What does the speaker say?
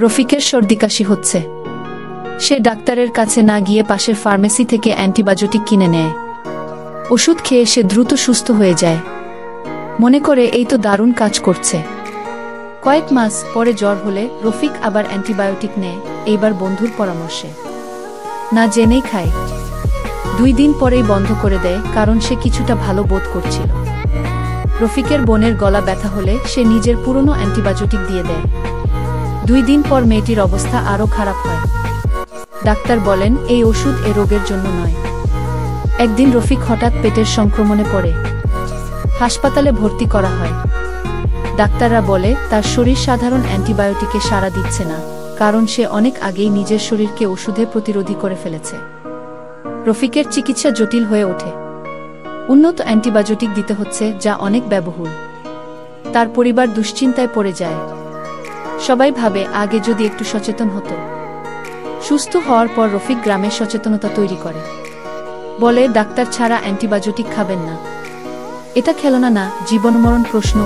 রফিকের সর্দি কাশি হচ্ছে। সে ডাক্তারের কাছে না গিয়ে পাশের ফার্মেসি থেকে অ্যান্টিবায়োটিক কিনে নেয়। ওষুধ খেয়ে সে দ্রুত সুস্থ হয়ে যায়। মনে করে এই তো দারুণ কাজ করছে। কয়েক মাস পরে জ্বর হলে রফিক আবার অ্যান্টিবায়োটিক নেয়, এইবার বন্ধুর পরামর্শে। না জেনেই খায়। 2 দিন পরেই বন্ধ করে দেয়, কারণ সে কিছুটা ভালো বোধ করছিল। রফিকের বোনের গলা ব্যথা হলে সে নিজের পুরনো অ্যান্টিবায়োটিক দিয়ে দেয়। 2 দিন পর মেয়েটির অবস্থা আরও খারাপ হয়। ডাক্তার বলেন এই ওষুধ এ রোগের জন্য নয়। একদিন রফিক হঠাৎ পেটের সংক্রমণে পড়ে। হাসপাতালে ভর্তি করা হয়। ডাক্তাররা বলে তার শরীর সাধারণ অ্যান্টিবায়োটিকে সাড়া দিচ্ছে না, কারণ সে অনেক আগেই নিজের শরীরকে ওষুধে প্রতিরোধী করে ফেলেছে। রফিকের চিকিৎসা জটিল হয়ে ওঠে। উন্নত অ্যান্টিবায়োটিক দিতে হচ্ছে, যা অনেক ব্যয়বহুল। তার পরিবার দুশ্চিন্তায় পড়ে যায়। সবাই ভাবে আগে যদি একটু সচেতন হতো। সুস্থ হওয়ার পর রফিক গ্রামে সচেতনতা তৈরি করে। বলে ডাক্তার ছাড়া অ্যান্টিবায়োটিক খাবেন না। এটা খেলনা না, জীবনমরণ প্রশ্ন।